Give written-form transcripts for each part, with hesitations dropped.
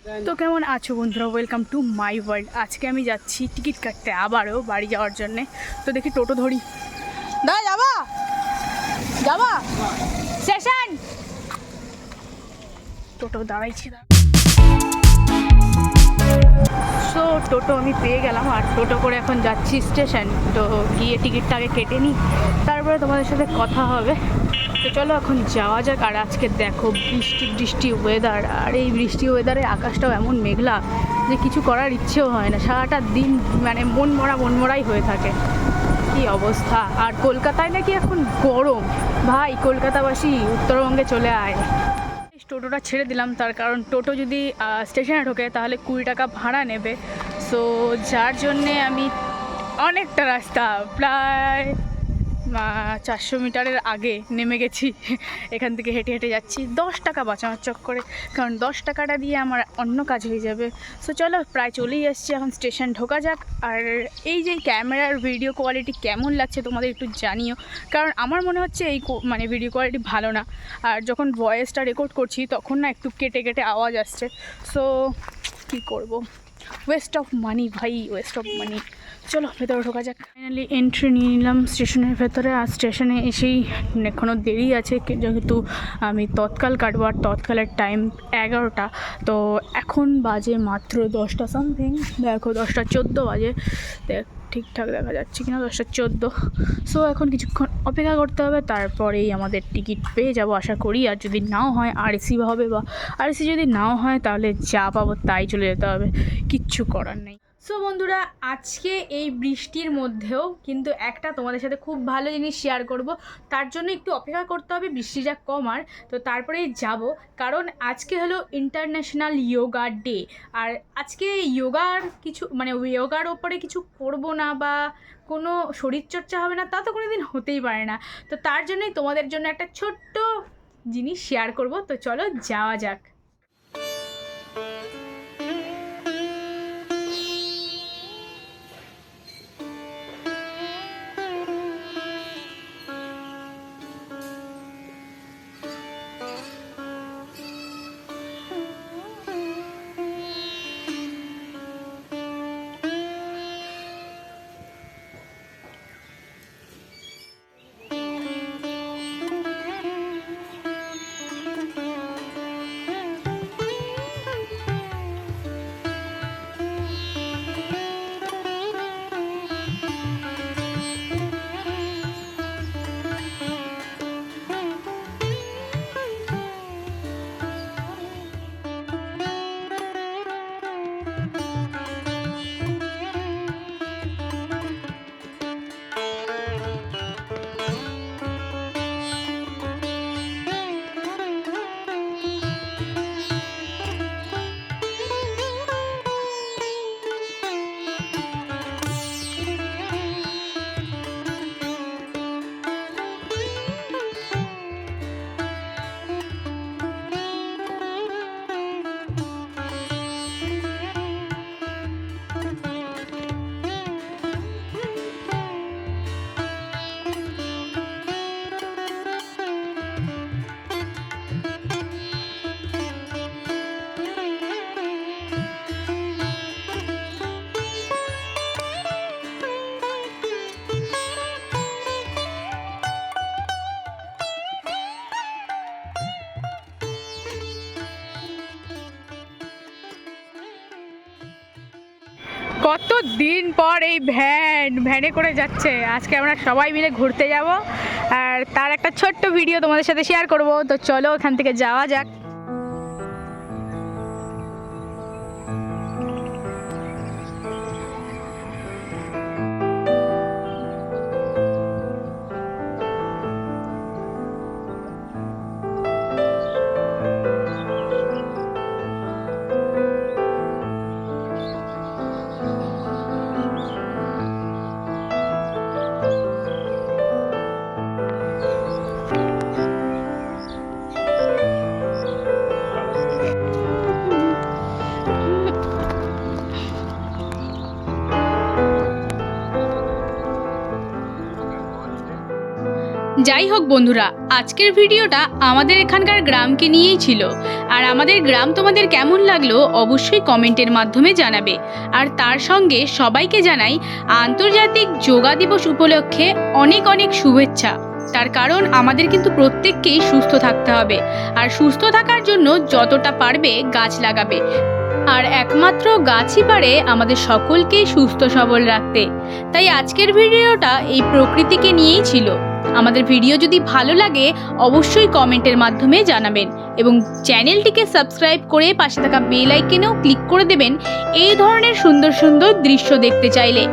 তো কেমন আছো বন্ধুরা, ওয়েলকাম টু মাই ওয়ার্ল্ড। আজকে আমি যাচ্ছি টিকিট কাটতে আবারও বাড়ি যাওয়ার জন্যে। তো দেখি টোটো ধরি। দা যাবা যাবা স্টেশন। টোটো দাঁড়াইছি। সো টোটো আমি পেয়ে গেলাম আর টোটো করে এখন যাচ্ছি স্টেশন। তো গিয়ে টিকিটটা আগে কেটে নিই, তারপরে তোমাদের সাথে কথা হবে। তো চলো এখন যাওয়া যাক। আর আজকে দেখো বৃষ্টি ওয়েদার, আর এই বৃষ্টি ওয়েদারে আকাশটাও এমন মেঘলা যে কিছু করার ইচ্ছেও হয় না। সারাটা দিন মানে মন মরাই হয়ে থাকে, কি অবস্থা। আর কলকাতায় নাকি এখন গরম। ভাই কলকাতাবাসী উত্তরবঙ্গে চলে আয়। টোটোটা ছেড়ে দিলাম, তার কারণ টোটো যদি স্টেশনে ঢোকে তাহলে 20 টাকা ভাড়া নেবে। সো যার জন্যে আমি অনেকটা রাস্তা, প্রায় 400 মিটারের আগে নেমে গেছি। এখান থেকে হেঁটে হেঁটে যাচ্ছি 10 টাকা বাঁচানোর চক্করে, কারণ 10 টাকাটা দিয়ে আমার অন্য কাজ হয়ে যাবে। সো চলো প্রায় চলেই এসেছি, এখন স্টেশন ঢোকা যাক। আর এই যে ক্যামেরার ভিডিও কোয়ালিটি কেমন লাগছে তোমাদের একটু জানিও, কারণ আমার মনে হচ্ছে এই মানে ভিডিও কোয়ালিটি ভালো না। আর যখন ভয়েসটা রেকর্ড করছি তখন না একটু কেটে কেটে আওয়াজ আসছে। সো কী করবো, ওয়েস্ট অফ মানি ভাই, ওয়েস্ট অফ মানি। চলো ভেতরে ঢোকা যাক। ফাইনালি এন্ট্রি নিয়ে নিলাম স্টেশনের ভেতরে। আর স্টেশনে এসেই এখনও দেরি আছে, যেহেতু আমি তৎকাল কাটবো আর তৎকালের টাইম 11টা। তো এখন বাজে মাত্র 10টা সামথিং, দেখো 10টা 14 বাজে। ঠিকঠাক দেখা যাচ্ছে কিনা, 10টা 14। সো এখন কিছুক্ষণ অপেক্ষা করতে হবে, তারপরেই আমাদের টিকিট পেয়ে যাবো আশা করি। আর যদি নাও হয় আরএসি হবে, বা আরএসি যদি নাও হয় তাহলে যা পাবো তাই চলে যেতে হবে, কিচ্ছু করার নেই। সো বন্ধুরা, আজকে এই বৃষ্টির মধ্যেও কিন্তু একটা তোমাদের সাথে খুব ভালো জিনিস শেয়ার করব। তার জন্য একটু অপেক্ষা করতে হবে বৃষ্টিটা কমার, তো তারপরেই যাব। কারণ আজকে হলো ইন্টারন্যাশনাল যোগা ডে। আর আজকে যোগার কিছু মানে যোগার ওপরে কিছু করব না বা কোনো শরীরচর্চা হবে না, তা তো কোনো দিন হতেই পারে না। তো তার জন্যই তোমাদের জন্য একটা ছোট্ট জিনিস শেয়ার করব। তো চলো যাওয়া যাক। কত দিন পর এই ভ্যানে করে যাচ্ছে। আজকে আমরা সবাই মিলে ঘুরতে যাব, আর তার একটা ছোট্ট ভিডিও তোমাদের সাথে শেয়ার করব। তো চলো ওখান থেকে যাওয়া যাক। যাই হোক বন্ধুরা, আজকের ভিডিওটা আমাদের এখানকার গ্রামকে নিয়েই ছিল। আর আমাদের গ্রাম তোমাদের কেমন লাগলো অবশ্যই কমেন্টের মাধ্যমে জানাবে। আর তার সঙ্গে সবাইকে জানাই আন্তর্জাতিক যোগা দিবস উপলক্ষে অনেক অনেক শুভেচ্ছা। তার কারণ আমাদের কিন্তু প্রত্যেককেই সুস্থ থাকতে হবে, আর সুস্থ থাকার জন্য যতটা পারবে গাছ লাগাবে। আর একমাত্র গাছই পারে আমাদের সকলকেই সুস্থ সবল রাখতে। তাই আজকের ভিডিওটা এই প্রকৃতিকে নিয়েই ছিল। আমাদের ভিডিও যদি ভালো লাগে অবশ্যই কমেন্টের মাধ্যমে জানাবেন এবং চ্যানেলটিকে সাবস্ক্রাইব করে পাশে থাকা বেল আইকনেও ক্লিক করে দেবেন এই ধরনের সুন্দর সুন্দর দৃশ্য দেখতে চাইলে।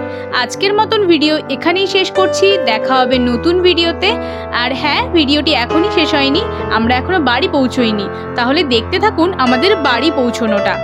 আজকের মতন ভিডিও এখানেই শেষ করছি, দেখা হবে নতুন ভিডিওতে। আর হ্যাঁ, ভিডিওটি এখনই শেষ হয়নি, আমরা এখনো বাড়ি পৌঁছোইনি, তাহলে দেখতে থাকুন আমাদের বাড়ি পৌঁছানোটা।